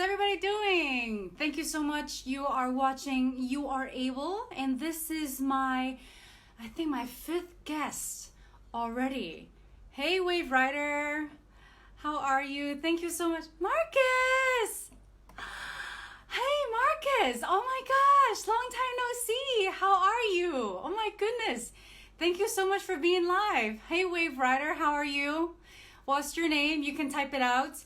everybody doing? Thank you so much. You are watching You Are Able, and this is I think my fifth guest already. Hey, Wave Rider. How are you? Thank you so much. Marcus! Hey, Marcus! Oh my gosh, long time no see. How are you? Oh my goodness. Thank you so much for being live. Hey, Wave Rider, how are you? What's your name? You can type it out.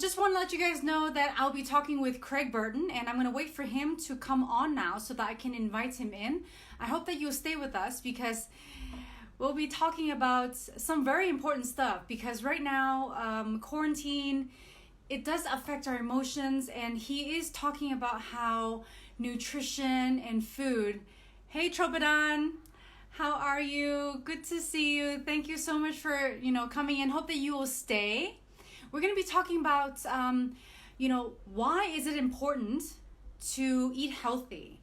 Just want to let you guys know that I'll be talking with Craig Burton, and I'm going to wait for him to come on now so that I can invite him in. I hope that you'll stay with us because we'll be talking about some very important stuff, because right now, quarantine, it does affect our emotions, and he is talking about how nutrition and food. Hey, Tropadan. How are you? Good to see you. Thank you so much for, coming in. Hope that you will stay. We're going to be talking about, why is it important to eat healthy?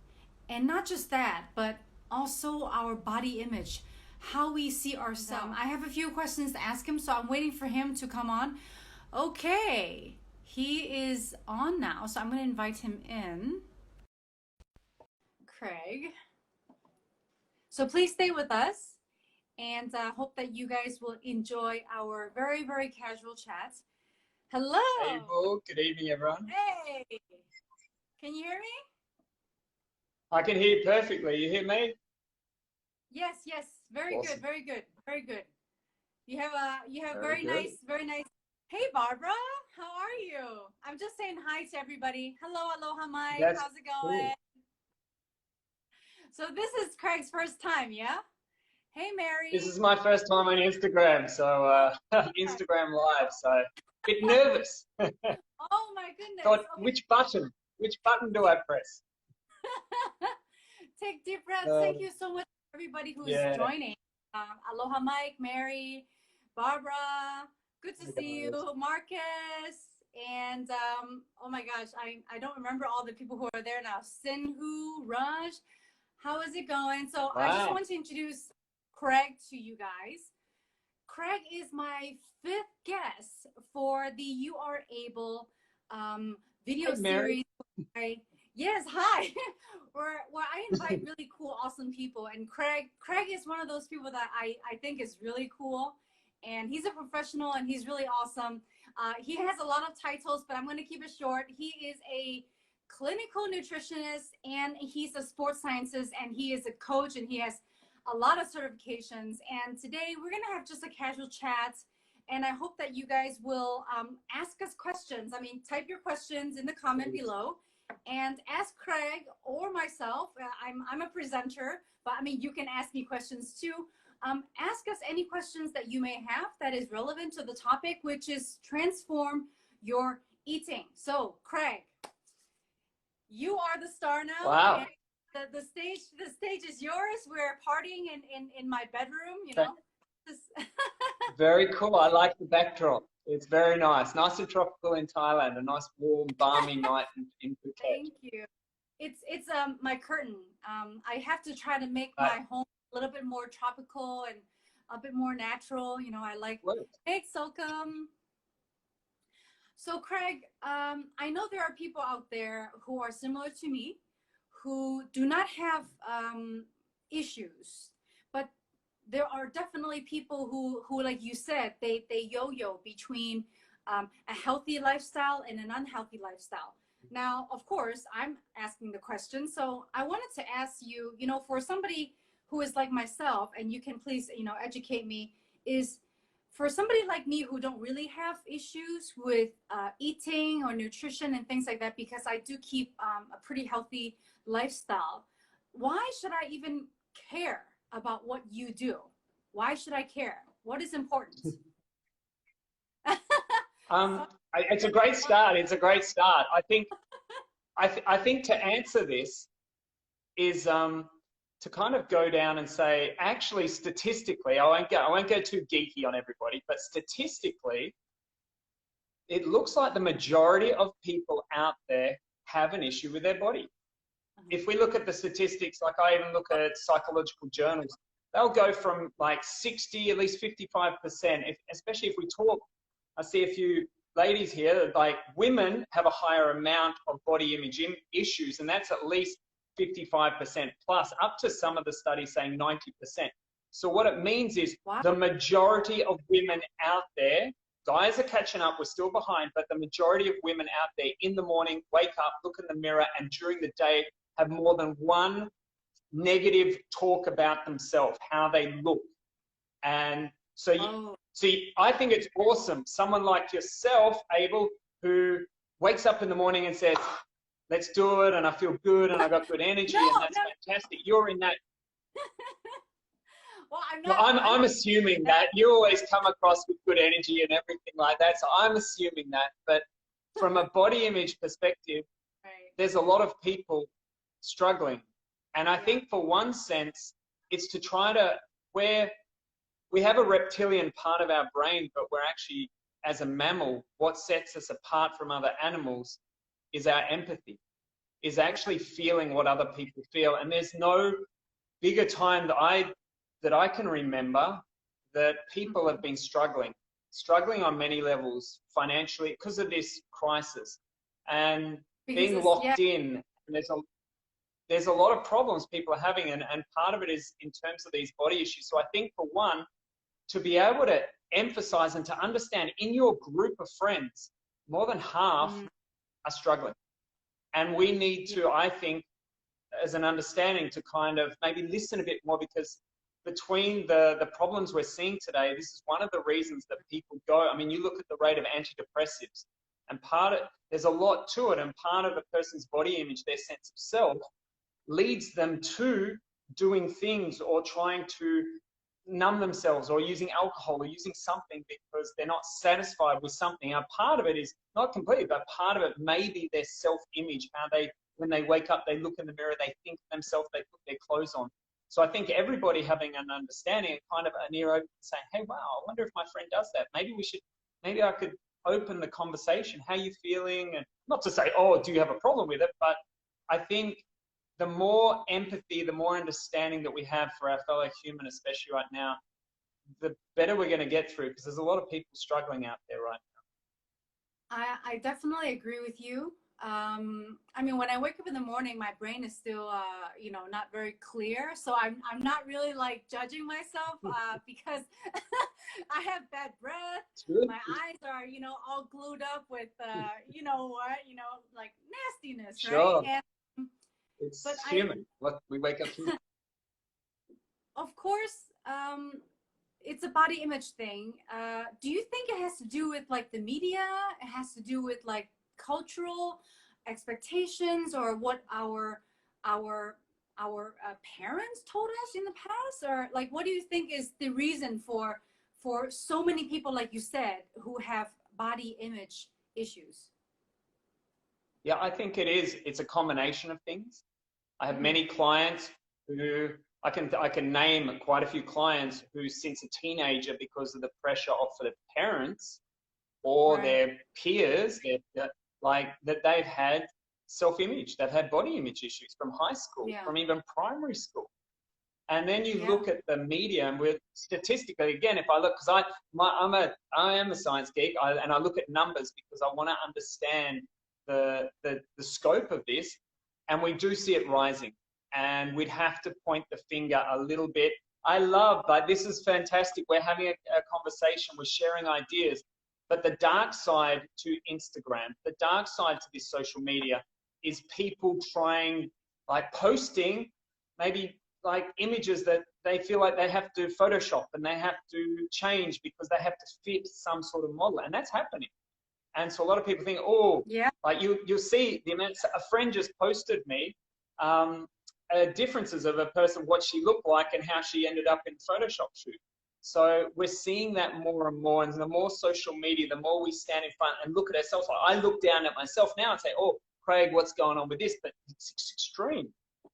And not just that, but also our body image, how we see ourselves. I have a few questions to ask him, so I'm waiting for him to come on. Okay, he is on now, so I'm going to invite him in. Craig. So please stay with us, and hope that you guys will enjoy our very, very casual chat. Hello. Hey, Bo. Good evening, everyone. Hey. Can you hear me? I can hear you perfectly. You hear me? Yes. Very Awesome. good. Very good. Very good. You have very good. nice, very nice. Hey, Barbara. How are you? I'm just saying hi to everybody. Hello, aloha, Mike. That's How's it going? cool. So this is Craig's first time, yeah? Hey, Mary. This is my first time on Instagram, so Instagram Live, so a bit nervous. Oh my goodness. Thought, Okay. which button do I press? Take deep breaths. Thank you so much, everybody who is joining. Aloha, Mike, Mary, Barbara. Good to see you, Marcus. And oh my gosh, I don't remember all the people who are there now. Sinhu, Raj. How is it going? So I just want to introduce Craig to you guys. Craig is my fifth guest for the You Are Able video series. Yes, hi. where I invite really cool, awesome people. And Craig is one of those people that I think is really cool. And he's a professional and he's really awesome. He has a lot of titles, but I'm going to keep it short. He is a clinical nutritionist, and he's a sports scientist, and he is a coach, and he has a lot of certifications. And today we're going to have just a casual chat, and I hope that you guys will ask us questions. I mean, type your questions in the comment below and ask Craig or myself. I'm a presenter, but I mean, you can ask me questions too. Ask us any questions that you may have that is relevant to the topic, which is transform your eating. So Craig, you are the star now. Wow. The stage is yours. We're partying in my bedroom, you know. Very cool. I like the backdrop. It's very nice. Nice and tropical in Thailand. A nice warm, balmy night in Phuket. Thank you. It's my curtain. I have to try to make my home a little bit more tropical and a bit more natural. You know, I like. Hey, Solcom. So Craig, I know there are people out there who are similar to me, who do not have issues, but there are definitely people who like you said, they yo-yo between a healthy lifestyle and an unhealthy lifestyle. Now, of course, I'm asking the question, so I wanted to ask you, for somebody who is like myself, and you can please, educate me, is for somebody like me who don't really have issues with eating or nutrition and things like that, because I do keep a pretty healthy lifestyle, why should I even care about what you do? Why should I care? What is important? It's a great start. It's a great start. I think to answer this is to kind of go down and say, actually, statistically, I won't go too geeky on everybody, but statistically, it looks like the majority of people out there have an issue with their body. If we look at the statistics, like I even look at psychological journals, they'll go from like 60, at least 55%, especially if we talk, I see a few ladies here, like women have a higher amount of body image issues, and that's at least 55% plus, up to some of the studies saying 90%. So what it means is Wow. the majority of women out there, guys are catching up, we're still behind, but the majority of women out there in the morning, wake up, look in the mirror, and during the day have more than one negative talk about themselves, how they look. And so see, I think it's awesome. Someone like yourself, Abel, who wakes up in the morning and says, let's do it, and I feel good, and I got good energy, and that's fantastic. You're in that. Well, I'm assuming that you always come across with good energy and everything like that. So I'm assuming that. But from a body image perspective, there's a lot of people struggling. And I think for one sense, it's to try to, where we have a reptilian part of our brain, but we're actually, as a mammal, what sets us apart from other animals is our empathy, is actually feeling what other people feel. And there's no bigger time that I can remember that people have been struggling on many levels financially because of this crisis, and being locked in. And there's a lot of problems people are having, and part of it is in terms of these body issues. So I think, for one, to be able to emphasize and to understand in your group of friends, more than half are struggling. And we need to, I think, as an understanding, to kind of maybe listen a bit more, because between the problems we're seeing today, this is one of the reasons that people go. I mean, you look at the rate of antidepressives, and there's a lot to it, and part of a person's body image, their sense of self, leads them to doing things or trying to numb themselves or using alcohol or using something because they're not satisfied with something. Now, part of it is not completely, but part of it may be their self-image, how when they wake up, they look in the mirror, they think of themselves, they put their clothes on. So I think everybody having an understanding and kind of an ear open, saying, hey, wow, I wonder if my friend does that. Maybe I could open the conversation. How are you feeling? And not to say, oh, do you have a problem with it? But I think the more empathy, the more understanding that we have for our fellow human, especially right now, the better we're going to get through, because there's a lot of people struggling out there right now. I definitely agree with you. I mean, when I wake up in the morning, my brain is still, you know, not very clear. So I'm not really like judging myself because I have bad breath. My eyes are, you know, all glued up with, you know what, you know, like nastiness, sure. Right? And, it's human. We wake up human. Of course, it's a body image thing. Do you think it has to do with like the media? It has to do with like cultural expectations, or what our parents told us in the past, or like, what do you think is the reason for so many people, like you said, who have body image issues? Yeah, I think it's a combination of things. I have many clients who I can name quite a few clients who, since a teenager, because of the pressure of the parents or their peers, that they've had self-image, they've had body image issues from high school, from even primary school. And then you look at the media, and we're statistically, again, if I look, because I am a science geek, and I look at numbers because I want to understand the scope of this, and we do see it rising, and we'd have to point the finger a little bit. I love, like, this is fantastic. We're having a conversation, we're sharing ideas, but the dark side to Instagram, the dark side to this social media is people trying, like, posting maybe like images that they feel like they have to Photoshop and they have to change because they have to fit some sort of model, and that's happening. And so a lot of people think, oh, like you'll see the amounts. A friend just posted me differences of a person, what she looked like and how she ended up in Photoshop shoot. So we're seeing that more and more, and the more social media, the more we stand in front and look at ourselves. Like, I look down at myself now and say, oh, Craig, what's going on with this? But it's extreme.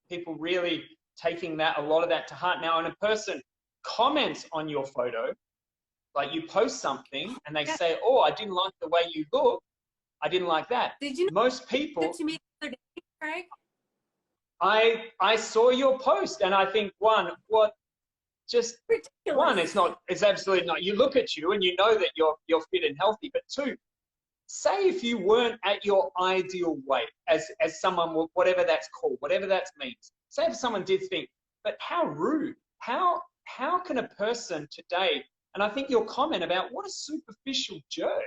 People really taking a lot of that to heart. Now, when a person comments on your photo, like you post something and they say, oh, I didn't like the way you look, I didn't like that. Did you know most people to me the other day, Craig? I saw your post, and I think, it's absolutely not. You look at you and you know that you're fit and healthy, but two, say if you weren't at your ideal weight as someone, whatever that's called, whatever that means. Say if someone did think, but how rude, how can a person today, and I think your comment about what a superficial jerk.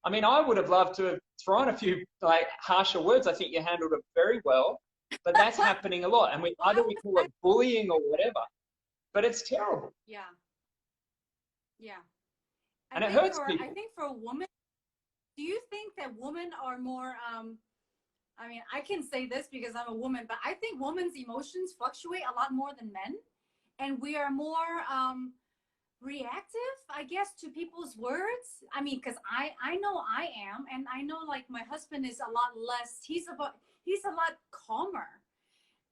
I mean, I would have loved to have thrown a few like harsher words. I think you handled it very well, but that's happening a lot. And either we call it bullying or whatever, but it's terrible. Yeah. Yeah. And it hurts people. I think for a woman, do you think that women are more, I mean, I can say this because I'm a woman, but I think women's emotions fluctuate a lot more than men. And we are more reactive, I guess, to people's words. I mean, because I know I am, and I know like my husband is a lot less, he's a lot calmer.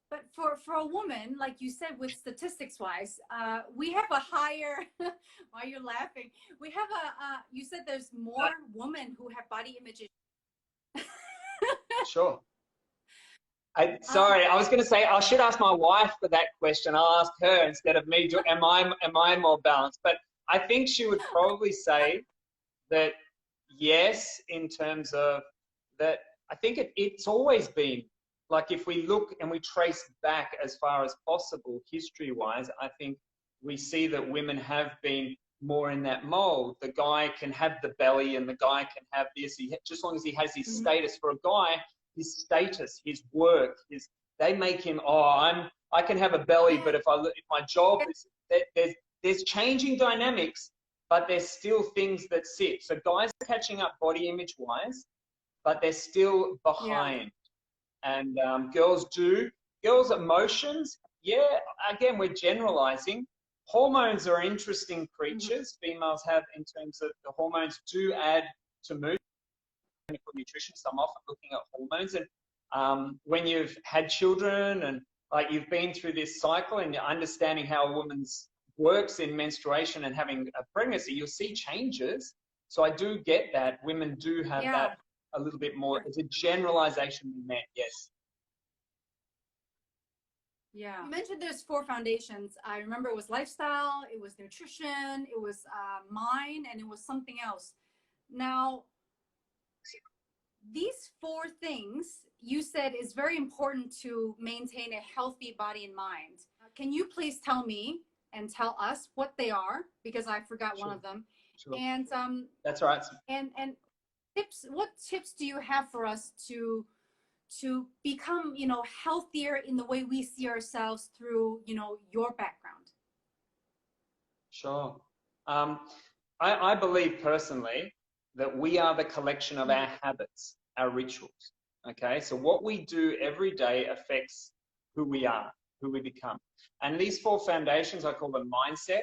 But for a woman, like you said, with statistics wise, we have a higher, why are you laughing? We have you said there's more women who have body image issues. Sure. Sorry, I was going to say I should ask my wife for that question. I'll ask her instead of me. Am I more balanced? But I think she would probably say that yes, in terms of that. I think it's always been like, if we look and we trace back as far as possible history-wise, I think we see that women have been more in that mold. The guy can have the belly and the guy can have this. Just as long as he has his status. For a guy, his status, his work, they make him, I can have a belly, but if my job is, there's changing dynamics, but there's still things that sit. So guys are catching up body image wise, but they're still behind. Yeah. And girls emotions, again, we're generalizing. Hormones are interesting creatures. Females have, in terms of the hormones do add to mood. Clinical nutritionist, I'm often looking at hormones, and when you've had children and like you've been through this cycle and you're understanding how a woman's works in menstruation and having a pregnancy, you'll see changes. So I do get that women do have that a little bit more. It's a generalization we meant, yes. Yeah. You mentioned there's 4 foundations. I remember it was lifestyle, it was nutrition, it was mind, and it was something else. Now, these 4 things you said is very important to maintain a healthy body and mind. Can you please tell me and tell us what they are? Because I forgot one of them. Sure. And that's right. And tips. What tips do you have for us to become, healthier in the way we see ourselves through, your background? Sure. I believe personally that we are the collection of our habits, our rituals. Okay, so what we do every day affects who we are, who we become. And these 4 foundations, I call them mindset,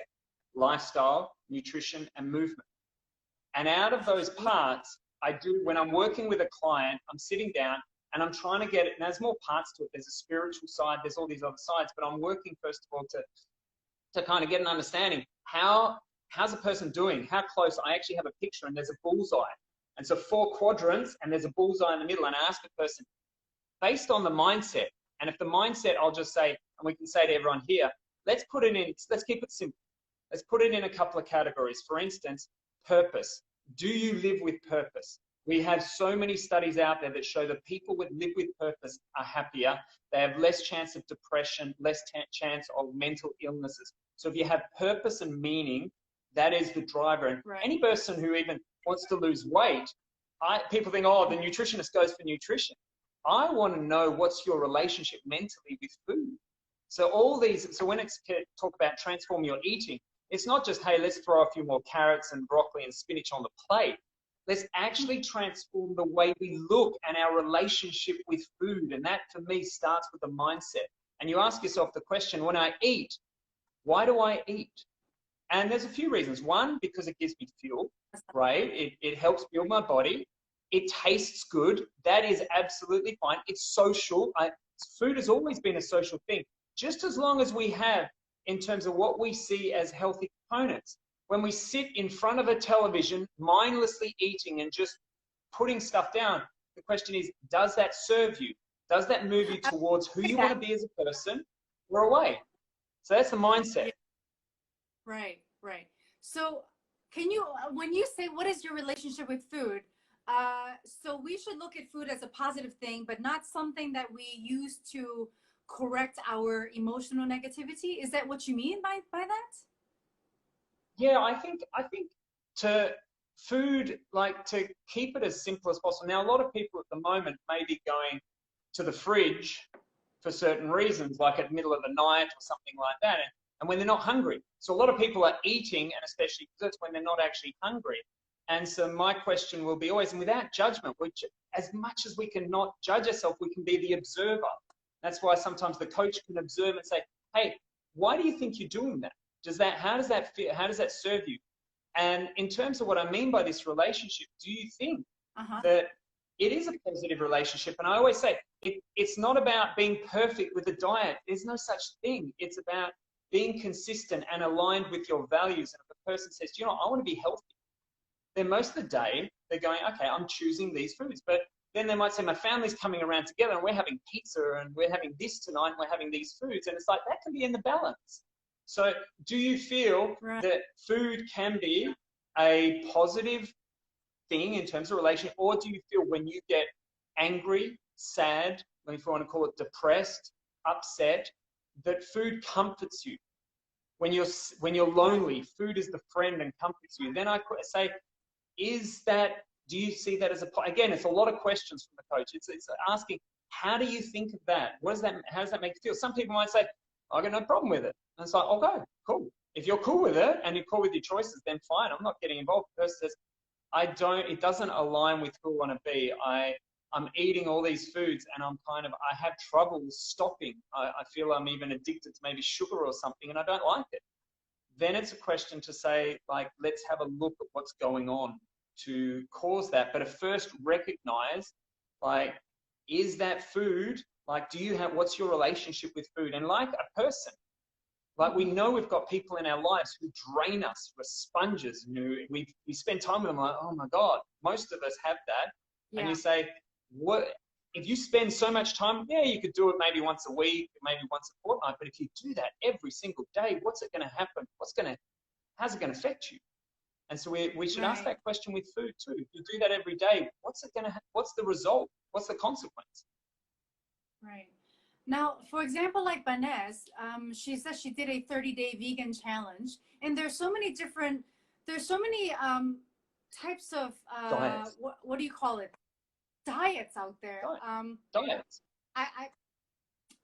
lifestyle, nutrition, and movement. And out of those parts, when I'm working with a client, I'm sitting down and I'm trying to get it. And there's more parts to it. There's a spiritual side, there's all these other sides, but I'm working first of all to kind of get an understanding. How's a person doing? How close? I actually have a picture and there's a bullseye. And so 4 quadrants and there's a bullseye in the middle. And I ask the person, based on the mindset, and if the mindset, I'll just say, and we can say to everyone here, let's keep it simple. Let's put it in a couple of categories. For instance, purpose. Do you live with purpose? We have so many studies out there that show that people that live with purpose are happier. They have less chance of depression, less chance of mental illnesses. So if you have purpose and meaning, that is the driver. And any person who even wants to lose weight, people think, the nutritionist goes for nutrition. I want to know what's your relationship mentally with food. So when it's talk about transform your eating, it's not just, hey, let's throw a few more carrots and broccoli and spinach on the plate. Let's actually transform the way we look and our relationship with food. And that, for me, starts with the mindset. And you ask yourself the question, when I eat, why do I eat? And there's a few reasons. One, because it gives me fuel, right? It helps build my body. It tastes good. That is absolutely fine. It's social. Food has always been a social thing. Just as long as we have, in terms of what we see as healthy components, when we sit in front of a television, mindlessly eating and just putting stuff down, the question is, does that serve you? Does that move you towards who you want to be as a person or away? So that's the mindset. Right. So can you, when you say, what is your relationship with food? So we should look at food as a positive thing, but not something that we use to correct our emotional negativity. Is that what you mean by that? Yeah, I think to food, like to keep it as simple as possible. Now, a lot of people at the moment may be going to the fridge for certain reasons, like at middle of the night or something like that, and when they're not hungry. So a lot of people are eating, and especially desserts, when they're not actually hungry. And so my question will be always, and without judgment, which as much as we can not judge ourselves, we can be the observer. That's why sometimes the coach can observe and say, hey, why do you think you're doing that? How does that feel? How does that serve you? And in terms of what I mean by this relationship, do you think that it is a positive relationship? And I always say, it's not about being perfect with a diet. There's no such thing. It's about being consistent and aligned with your values. And if a person says, you know, I want to be healthy, then most of the day they're going, okay, I'm choosing these foods. But then they might say, my family's coming around together and we're having pizza and we're having this tonight and we're having these foods. And it's like, that can be in the balance. So do you feel that food can be a positive thing in terms of relationship, or do you feel when you get angry, sad, if you want to call it depressed, upset, that food comforts you? When you're lonely, food is the friend and comforts you. Then I say, do you see that as again, it's a lot of questions from the coach. It's asking, how do you think of that? How does that make you feel? Some people might say, I got no problem with it. And it's like, okay, cool. If you're cool with it and you're cool with your choices, then fine. I'm not getting involved. The person says, it doesn't align with who I want to be. I'm eating all these foods and I have trouble stopping. I feel I'm even addicted to maybe sugar or something and I don't like it. Then it's a question to say, like, let's have a look at what's going on to cause that. But at first recognize, like, is that food, like, what's your relationship with food? And like a person, like we know we've got people in our lives who drain us, we're sponges, and we spend time with them like, oh my God, most of us have that. Yeah. And you say, what, if you spend so much time, yeah, you could do it maybe once a week, maybe once a fortnight, but if you do that every single day, what's it going to happen? How's it going to affect you? And so we should ask that question with food too. If you do that every day, what's the result? What's the consequence? Right. Now, for example, like Banez, she says she did a 30-day vegan challenge, and there's so many types of what do you call it? Diets out there. Diets.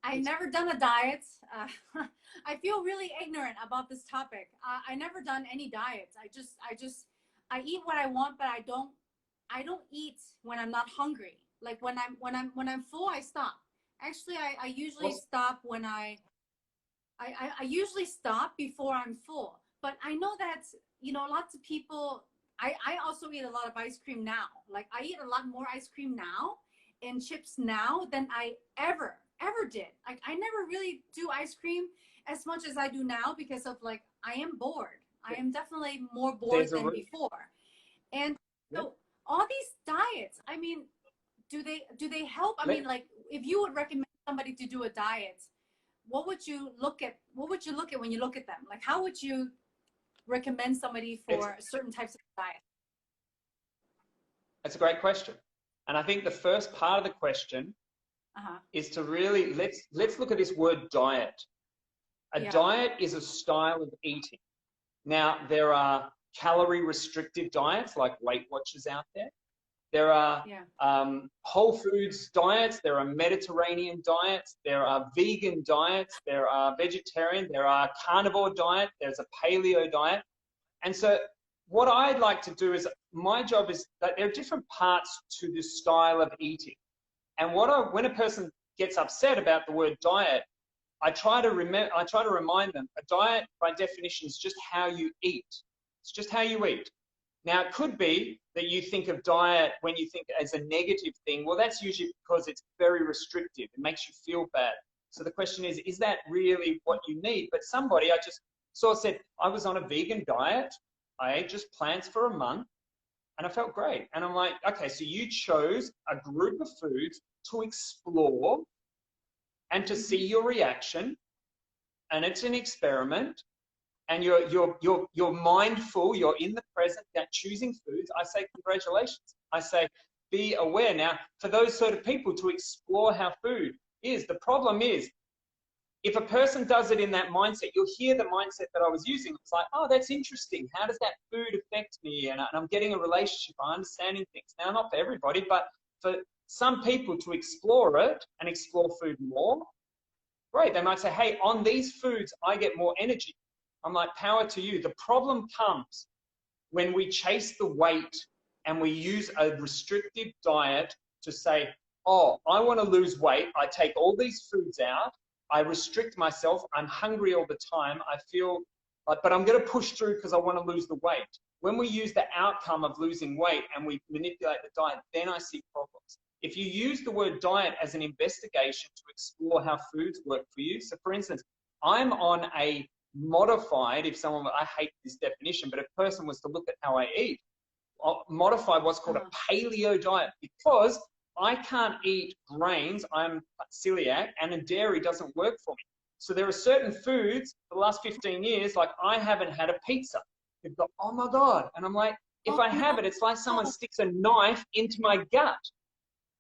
I never done a diet. I feel really ignorant about this topic. I never done any diets. I eat what I want, but I don't eat when I'm not hungry. Like when I'm full, I stop. Actually, I usually stop when I usually stop before I'm full. But I know that, you know, lots of people, I also eat a lot of ice cream now. Like I eat a lot more ice cream now and chips now than I ever did. Like I never really do ice cream as much as I do now because of like, I am bored. I am definitely more bored than before. And so all these diets, I mean, do they help? I mean, like if you would recommend somebody to do a diet, what would you look at when you look at them? Like how would you recommend somebody for certain types of diet? That's a great question. And I think the first part of the question is to really, let's look at this word diet. A diet is a style of eating. Now, there are calorie restrictive diets like Weight Watchers out there. There are whole foods diets. There are Mediterranean diets. There are vegan diets. There are vegetarian. There are carnivore diet. There's a paleo diet. And so what I'd like to do is, my job is that there are different parts to this style of eating. And when a person gets upset about the word diet, I try to remind them, a diet by definition is just how you eat. It's just how you eat. Now, it could be that you think of diet when you think as a negative thing. Well, that's usually because it's very restrictive. It makes you feel bad. So the question is that really what you need? But somebody, I just said, I was on a vegan diet. I ate just plants for a month and I felt great. And I'm like, okay, so you chose a group of foods to explore and to see your reaction. And it's an experiment. and you're mindful, you're in the present, that choosing foods, I say congratulations. I say be aware. Now, for those sort of people to explore how food is, the problem is, if a person does it in that mindset, you'll hear the mindset that I was using. It's like, oh, that's interesting. How does that food affect me? And I'm getting a relationship. I'm understanding things. Now, not for everybody, but for some people to explore it and explore food more, great. They might say, hey, on these foods, I get more energy. I'm like, power to you. The problem comes when we chase the weight and we use a restrictive diet to say, oh, I want to lose weight. I take all these foods out. I restrict myself. I'm hungry all the time. I feel like, but I'm going to push through because I want to lose the weight. When we use the outcome of losing weight and we manipulate the diet, then I see problems. If you use the word diet as an investigation to explore how foods work for you. So for instance, I'm on a modified, I hate this definition, but if a person was to look at how I eat, modified what's called a paleo diet, because I can't eat grains, I'm celiac, and dairy doesn't work for me. So there are certain foods for the last 15 years, like I haven't had a pizza. You've got, oh my God. And I'm like, if I have it, it's like someone sticks a knife into my gut.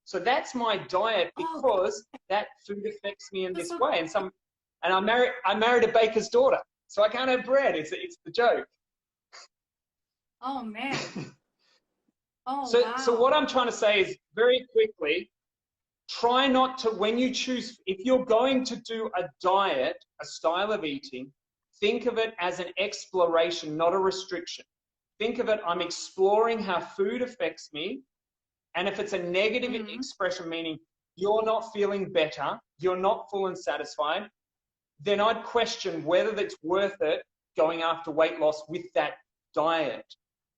So that's my diet because that food affects me in this way. And I married a baker's daughter, so I can't have bread. It's the joke. Oh man. Oh, wow. So what I'm trying to say is, very quickly, try not to, when you choose, if you're going to do a diet, a style of eating, think of it as an exploration, not a restriction. Think of it, I'm exploring how food affects me. And if it's a negative expression, meaning you're not feeling better, you're not full and satisfied, then I'd question whether it's worth it going after weight loss with that diet.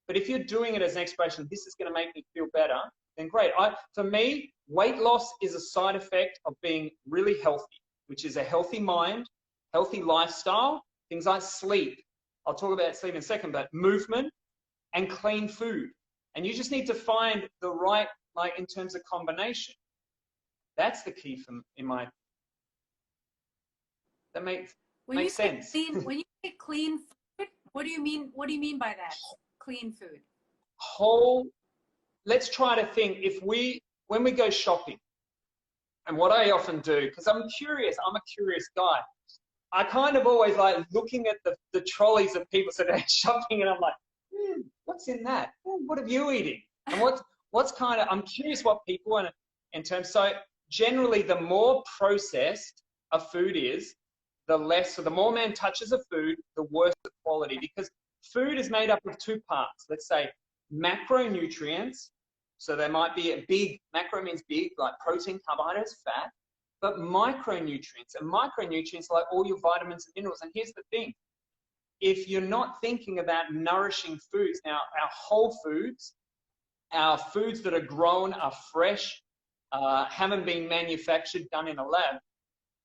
But if you're doing it as an exploration, this is going to make me feel better, then great. For me, weight loss is a side effect of being really healthy, which is a healthy mind, healthy lifestyle, things like sleep. I'll talk about sleep in a second, but movement and clean food. And you just need to find the right, like in terms of combination. That's the key that makes sense. When you say clean food, what do you mean? What do you mean by that? Clean food. Let's try to think when we go shopping, and what I often do, because I'm a curious guy. I kind of always like looking at the trolleys of people sort of shopping, and I'm like, what's in that? What are you eating? And what's kind of, I'm curious what people in terms. So generally, the more processed a food is, the less. So the more man touches a food, the worse the quality, because food is made up of two parts. Let's say macronutrients. So there might be a big, macro means big, like protein, carbohydrates, fat, but micronutrients. And micronutrients are like all your vitamins and minerals. And here's the thing. If you're not thinking about nourishing foods, now our whole foods, our foods that are grown, are fresh, haven't been manufactured, done in a lab,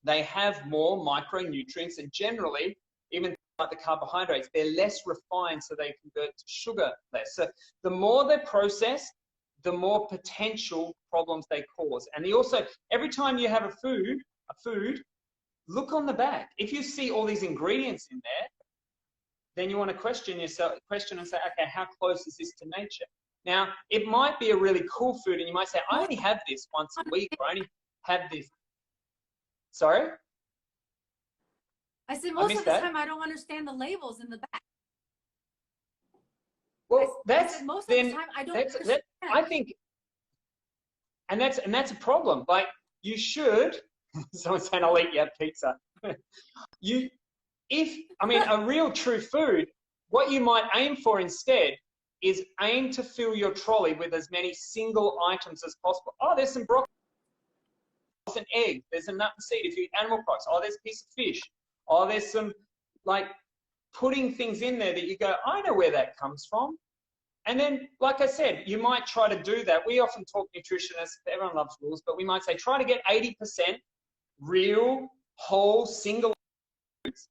they have more micronutrients, and generally, even like the carbohydrates, they're less refined, so they convert to sugar less. So the more they're processed, the more potential problems they cause. And also, every time you have a food, look on the back. If you see all these ingredients in there, then you want to question and say, okay, how close is this to nature? Now, it might be a really cool food, and you might say, I only have this once a week, or I only have this. Sorry? I said most of the time I don't understand the labels in the back. Well, most of the time I don't understand. I think, and that's a problem. Like, you should, someone's saying, I'll eat your pizza. A real true food, what you might aim for instead is aim to fill your trolley with as many single items as possible. Oh, there's some broccoli, there's an egg, there's a nut and seed. If you eat animal products, oh, there's a piece of fish. Oh, there's some, like, putting things in there that you go, I know where that comes from. And then, like I said, you might try to do that. We often talk nutritionists, everyone loves rules, but we might say, try to get 80% real, whole, single foods.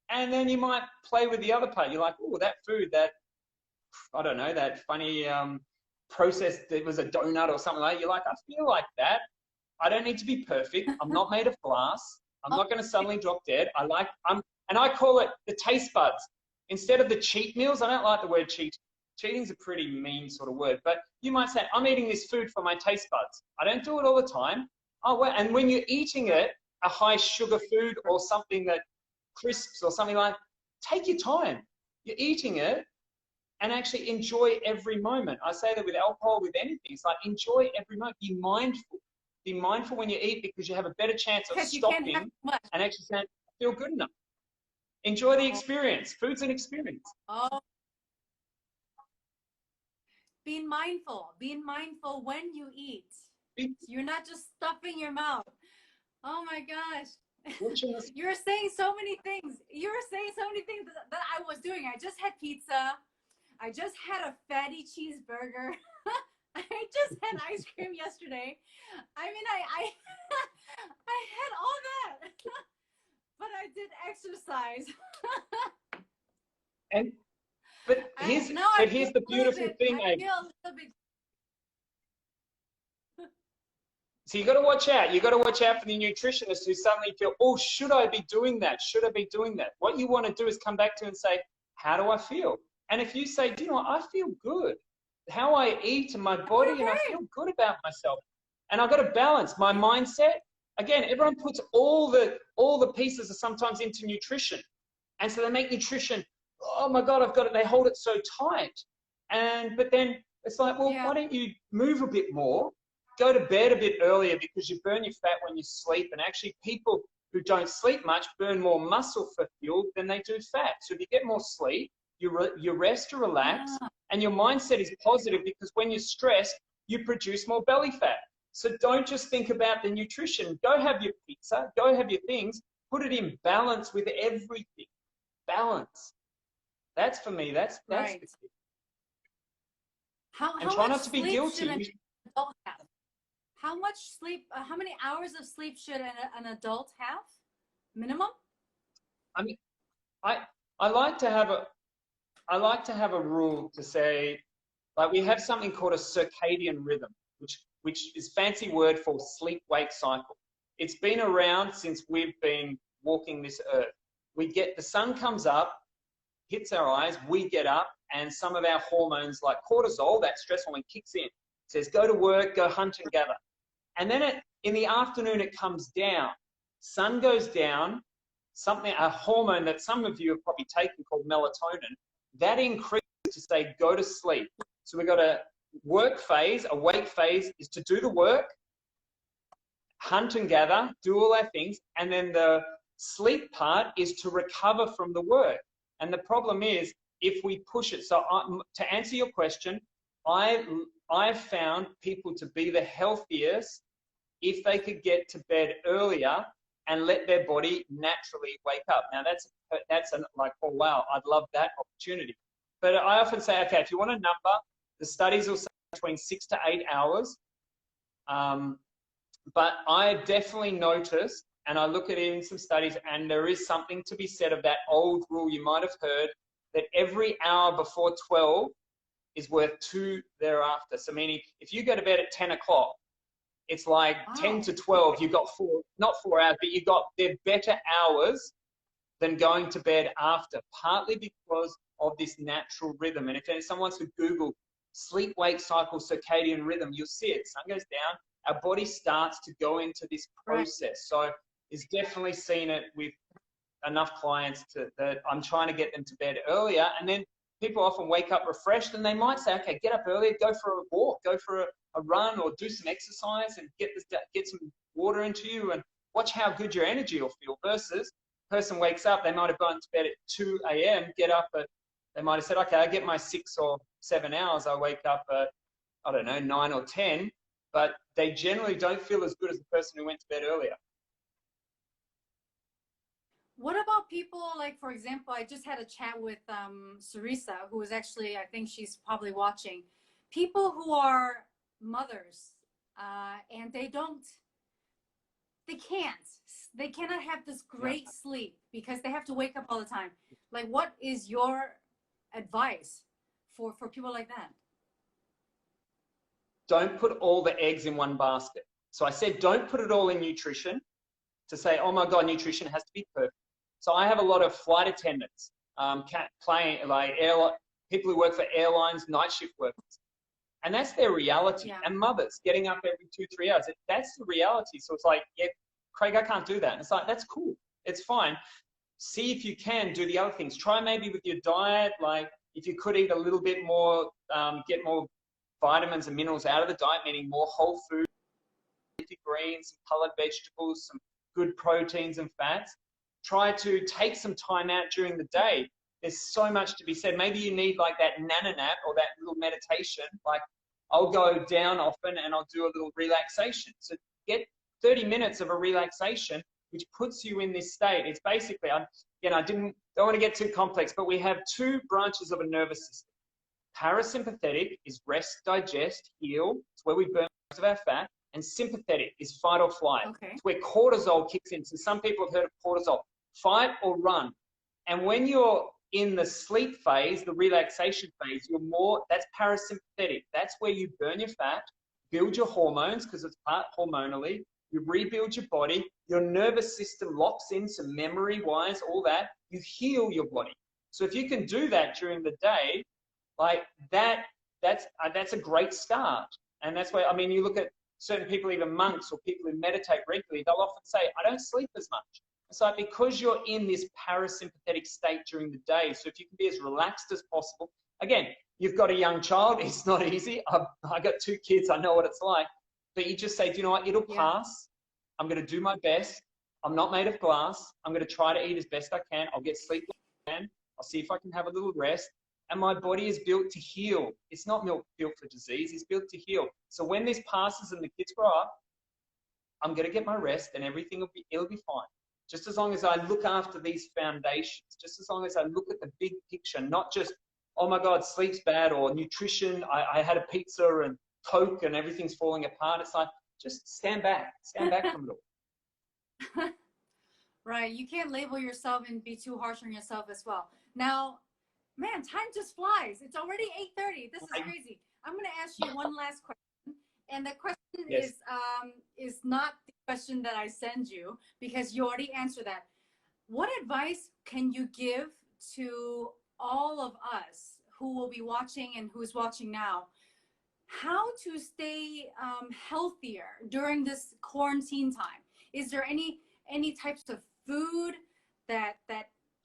And then you might play with the other part. You're like, oh, that food, that, I don't know, that funny processed, it was a donut or something like that. You're like, I feel like that. I don't need to be perfect. I'm not made of glass. I'm not going to suddenly drop dead. And I call it the taste buds. instead of the cheat meals, I don't like the word cheat. Cheating's a pretty mean sort of word, but you might say, I'm eating this food for my taste buds. I don't do it all the time. Oh, well, and when you're eating it, a high sugar food or something that crisps or something like, take your time. You're eating it and actually enjoy every moment. I say that with alcohol, with anything. It's like, enjoy every moment. Be mindful. Be mindful when you eat, because you have a better chance of stopping and actually saying, I feel good enough. Enjoy the experience. Food's an experience. Oh, being mindful when you eat. You're not just stuffing your mouth. Oh my gosh. You're saying so many things. You were saying so many things that I was doing. I just had pizza. I just had a fatty cheeseburger. I just had ice cream yesterday. I mean, I had all that, but I did exercise. But here's the beautiful thing, I feel a little bit. So you got to watch out. You got to watch out for the nutritionists who suddenly feel, oh, should I be doing that? Should I be doing that? What you want to do is come back to and say, how do I feel? And if you say, do you know what? I feel good. How I eat and my body, and I feel good about myself. And I've got to balance my mindset. Again, everyone puts all the pieces are sometimes into nutrition. And so they make nutrition, oh my God, I've got it. They hold it so tight. But then it's like, well, why don't you move a bit more? Go to bed a bit earlier, because you burn your fat when you sleep. And actually people who don't sleep much burn more muscle for fuel than they do fat. So if you get more sleep, you rest, you relax, and your mindset is positive, because when you're stressed, you produce more belly fat. So don't just think about the nutrition. Go have your pizza, go have your things, put it in balance with everything. Balance. That's for me, that's right. the key. And try not to be guilty. How much sleep, how many hours of sleep should an adult have? Minimum? I mean, I like to have a rule to say, like, we have something called a circadian rhythm, which is fancy word for sleep-wake cycle. It's been around since we've been walking this earth. The sun comes up, hits our eyes, we get up, and some of our hormones like cortisol, that stress hormone, kicks in. It says, go to work, go hunt and gather. And then in the afternoon, it comes down. Sun goes down, a hormone that some of you have probably taken called melatonin, that increases to say, go to sleep. So we've got a work phase, a wake phase is to do the work, hunt and gather, do all our things, and then the sleep part is to recover from the work. And the problem is, if we push it, so to answer your question, I've found people to be the healthiest if they could get to bed earlier and let their body naturally wake up. Now that's like, oh wow, I'd love that opportunity. But I often say, okay, if you want a number, the studies will say between 6 to 8 hours. But I definitely noticed, and I look at it in some studies, and there is something to be said of that old rule you might have heard, that every hour before 12 is worth 2 thereafter. So meaning, if you go to bed at 10 o'clock, it's like 10 to 12, you've got not 4 hours, but they're better hours than going to bed after, partly because of this natural rhythm. And if someone wants to Google sleep-wake cycle circadian rhythm, you'll see it. Sun goes down, our body starts to go into this process. So it's definitely seen it with enough clients that I'm trying to get them to bed earlier. And then people often wake up refreshed, and they might say, okay, get up earlier, go for a walk, go for a run, or do some exercise and get some water into you, and watch how good your energy will feel. Versus person wakes up, they might have gone to bed at 2 a.m., get up they might have said, okay, I get my 6 or 7 hours, I wake up at, I don't know, 9 or 10, but they generally don't feel as good as the person who went to bed earlier. What about people, like, for example, I just had a chat with Sarisa, who is actually, I think she's probably watching. People who are mothers and they cannot have this great sleep because they have to wake up all the time. Like, what is your advice for people like that? Don't put all the eggs in one basket. So I said, don't put it all in nutrition to say, oh my God, nutrition has to be perfect. So I have a lot of flight attendants. people who work for airlines, night shift workers. And that's their reality. Yeah. And mothers getting up every 2-3 hours. That's the reality. So it's like, yeah, Craig, I can't do that. And it's like, that's cool. It's fine. See if you can do the other things. Try maybe with your diet, like if you could eat a little bit more, get more vitamins and minerals out of the diet, meaning more whole food, leafy greens, some colored vegetables, some good proteins and fats. Try to take some time out during the day. There's so much to be said. Maybe you need like that nana nap or that little meditation. Like I'll go down often and I'll do a little relaxation. So get 30 minutes of a relaxation, which puts you in this state. It's basically, don't want to get too complex, but we have two branches of a nervous system. Parasympathetic is rest, digest, heal. It's where we burn most of our fat. And sympathetic is fight or flight. Okay. It's where cortisol kicks in. So some people have heard of cortisol. Fight or run. And when you're in the sleep phase, the relaxation phase, that's parasympathetic. That's where you burn your fat, build your hormones, because it's part hormonally. You rebuild your body. Your nervous system locks in, so memory-wise, all that. You heal your body. So if you can do that during the day, like that's a great start. And that's why, I mean, you look at certain people, even monks or people who meditate regularly, they'll often say, I don't sleep as much. It's like because you're in this parasympathetic state during the day, so if you can be as relaxed as possible. Again, you've got a young child, it's not easy. I've got 2 kids, I know what it's like. But you just say, do you know what, it'll pass. I'm going to do my best. I'm not made of glass. I'm going to try to eat as best I can. I'll get sleep when I can. I'll see if I can have a little rest. And my body is built to heal. It's not built for disease. It's built to heal. So when this passes and the kids grow up, I'm going to get my rest and everything it'll be fine. Just as long as I look after these foundations, just as long as I look at the big picture, not just, oh my God, sleep's bad, or nutrition, I had a pizza and Coke and everything's falling apart. It's like, just stand back from it all. Right. You can't label yourself and be too harsh on yourself as well. Now, man, time just flies. It's already 8:30. This is crazy. I'm going to ask you one last question. And the question is not the question that I send you, because you already answered that. What advice can you give to all of us who will be watching and who's watching now, how to stay healthier during this quarantine time? Is there any types of food that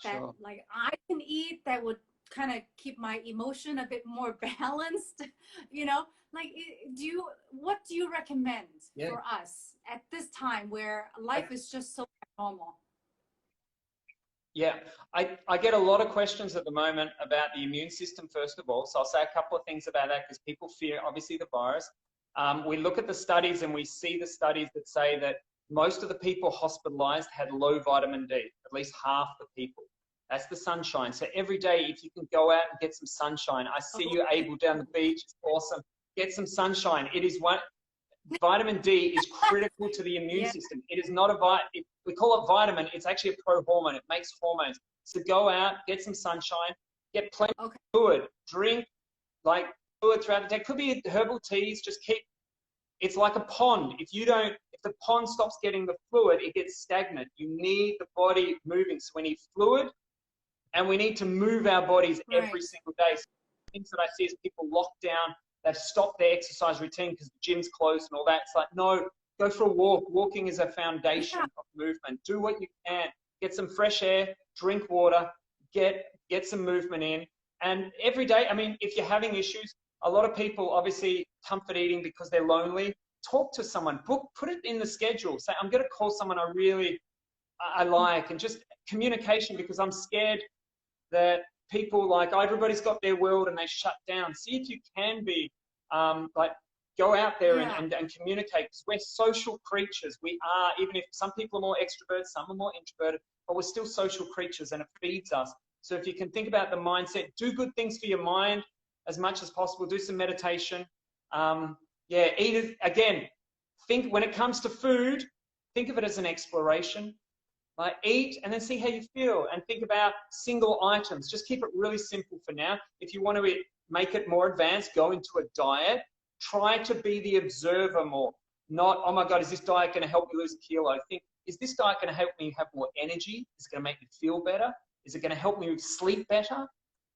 Sure. like I can eat that would kind of keep my emotion a bit more balanced? You know, like what do you recommend for us at this time where life is just so normal? Yeah, I get a lot of questions at the moment about the immune system, first of all. So I'll say a couple of things about that because people fear, obviously, the virus. We look at the studies and we see the studies that say that most of the people hospitalized had low vitamin D, at least half the people. That's the sunshine. So every day, if you can go out and get some sunshine, I see you able down the beach. It's awesome. Get some sunshine. It is vitamin D is critical to the immune system. It is not we call it vitamin. It's actually a pro-hormone. It makes hormones. So go out, get some sunshine, get plenty of fluid, drink like fluid throughout the day. Could be herbal teas. Just it's like a pond. If the pond stops getting the fluid, it gets stagnant. You need the body moving. So we need fluid, and we need to move our bodies every single day. So things that I see is people locked down. They've stopped their exercise routine because the gym's closed and all that. It's like, no, go for a walk. Walking is a foundation of movement. Do what you can. Get some fresh air, drink water, get some movement in. And every day, I mean, if you're having issues, a lot of people obviously comfort eating because they're lonely. Talk to someone. Put it in the schedule. Say, I'm going to call someone I like, and just communication, because I'm scared that people everybody's got their world and they shut down. See if you can be go out there and communicate, because we're social creatures. We are, even if some people are more extroverted, some are more introverted, but we're still social creatures and it feeds us. So if you can think about the mindset, do good things for your mind as much as possible. Do some meditation. Eat it. Again, think when it comes to food, think of it as an exploration. Eat and then see how you feel, and think about single items. Just keep it really simple for now. If you want to make it more advanced, go into a diet. Try to be the observer more. Not, oh my God, is this diet going to help me lose a kilo? Think, is this diet going to help me have more energy? Is it going to make me feel better? Is it going to help me sleep better?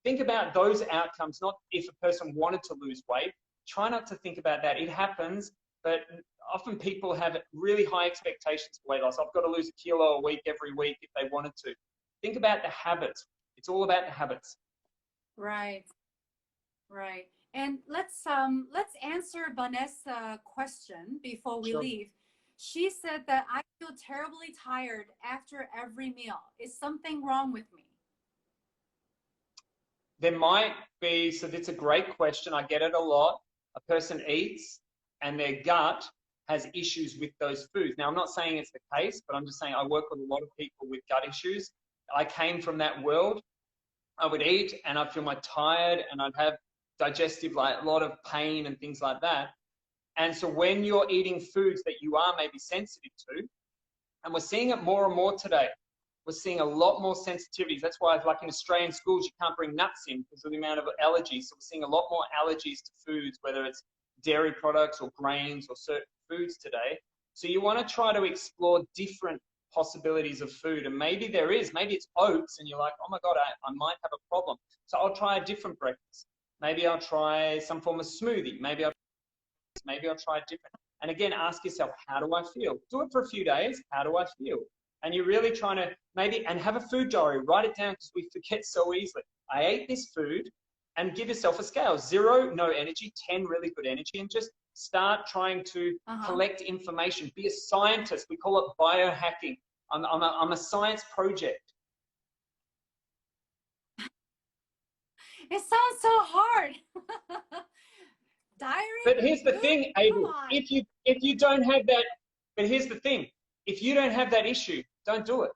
Think about those outcomes, not if a person wanted to lose weight. Try not to think about that. It happens, but often people have really high expectations for weight loss. I've got to lose a kilo a week every week if they wanted to. Think about the habits. It's all about the habits. Right. Right. And let's answer Vanessa's question before we Sure. leave. She said that I feel terribly tired after every meal. Is something wrong with me? There might be, so that's a great question. I get it a lot. A person eats and their gut has issues with those foods. Now, I'm not saying it's the case, but I'm just saying I work with a lot of people with gut issues. I came from that world. I would eat and I'd feel my tired and I'd have digestive, like a lot of pain and things like that. And so when you're eating foods that you are maybe sensitive to, and we're seeing it more and more today, we're seeing a lot more sensitivities. That's why, like in Australian schools, you can't bring nuts in because of the amount of allergies. So we're seeing a lot more allergies to foods, whether it's dairy products or grains or certain foods today. So you want to try to explore different possibilities of food. And maybe it's oats and you're like, oh my God, I might have a problem. So I'll try a different breakfast. Maybe I'll try some form of smoothie. Maybe I'll try different. And again, ask yourself, how do I feel? Do it for a few days. How do I feel? And you're really trying to and have a food diary. Write it down because we forget so easily. I ate this food, and give yourself a scale. 0, no energy, 10, really good energy, and just start trying to collect information. Be a scientist. We call it biohacking. I'm a science project. It sounds so hard. Diary? But here's the thing, Abel. If you don't have that, but here's the thing. If you don't have that issue, don't do it.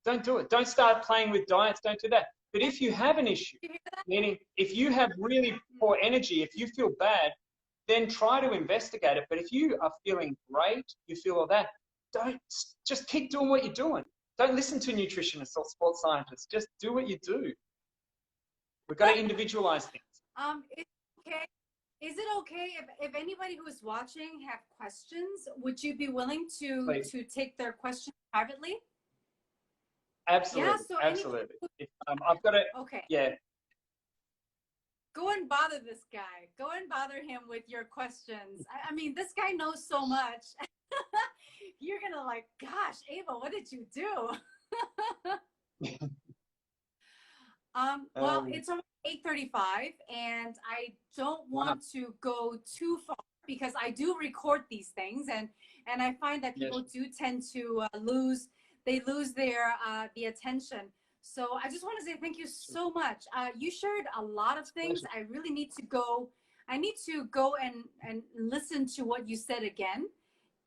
Don't do it. Don't start playing with diets. Don't do that. But if you have an issue, meaning if you have really poor energy, if you feel bad, then try to investigate it. But if you are feeling great, you feel all that, just keep doing what you're doing. Don't listen to nutritionists or sports scientists. Just do what you do. We've got to individualize things. Okay. Is it okay if anybody who is watching have questions, would you be willing to take their questions privately? Absolutely. Yeah, so absolutely. I've got it. Okay. Yeah. Go and bother this guy. Go and bother him with your questions. I mean, this guy knows so much. You're going to like, gosh, Ava, what did you do? Well, it's around 8:35 and I don't want to go too far because I do record these things and I find that people do tend to lose their the attention. So I just want to say thank you so much. You shared a lot of things. I really need to go. I need to go and listen to what you said again.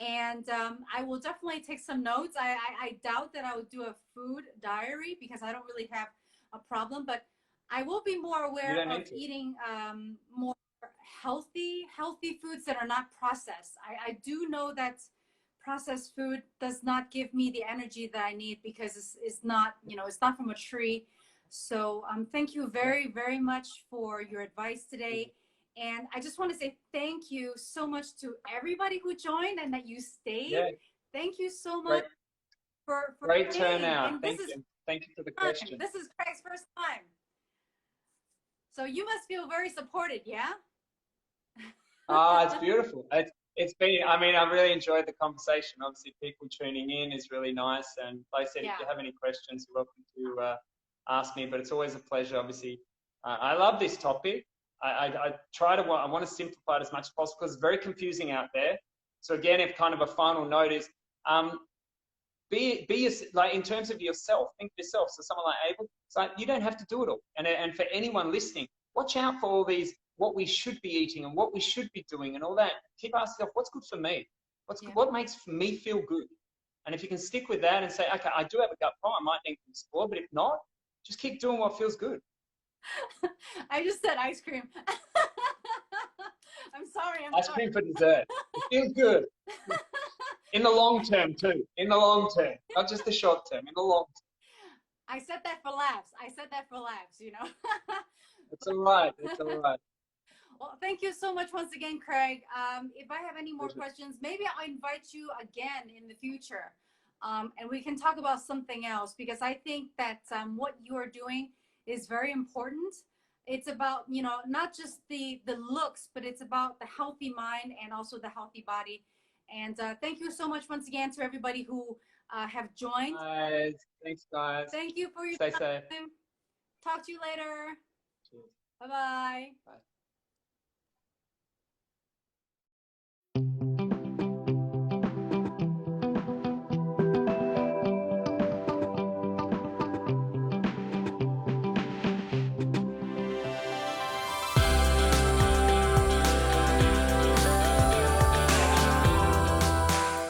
And I will definitely take some notes. I doubt that I would do a food diary because I don't really have a problem, but I will be more aware of eating more healthy foods that are not processed. I do know that processed food does not give me the energy that I need because it's not, it's not from a tree. So thank you very, very much for your advice today. And I just want to say thank you so much to everybody who joined and that you stayed. Yeah. Thank you so much for great turnout. Thank you. Thank you for the question. This is Craig's first time. So you must feel very supported, yeah? It's beautiful. It's been, I mean, I really enjoyed the conversation. Obviously, people tuning in is really nice. And like I said, if you have any questions, you're welcome to ask me. But it's always a pleasure, obviously. I love this topic. I want to simplify it as much as possible because it's very confusing out there. So again, if kind of a final note is, like in terms of yourself, think of yourself. So someone like Abel, it's like you don't have to do it all. And for anyone listening, watch out for all these, what we should be eating and what we should be doing and all that. Keep asking yourself, what's good for me? What makes me feel good? And if you can stick with that and say, okay, I do have a gut problem, I might need to explore, but if not, just keep doing what feels good. I just said ice cream. I'm sorry. Ice cream for dessert. It feels good. In the long term too. In the long term, not just the short term. In the long term. I said that for laughs. It's all right. It's all right. Well, thank you so much once again, Craig. If I have any more questions, maybe I'll invite you again in the future. and we can talk about something else, because I think that what you are doing is very important. It's about, you know, not just the looks, but it's about the healthy mind and also the healthy body. And thank you so much once again to everybody who have joined. Guys, thanks, guys. Thank you for your Stay safe. time. Talk to you later. Cheers. Bye-bye. Bye.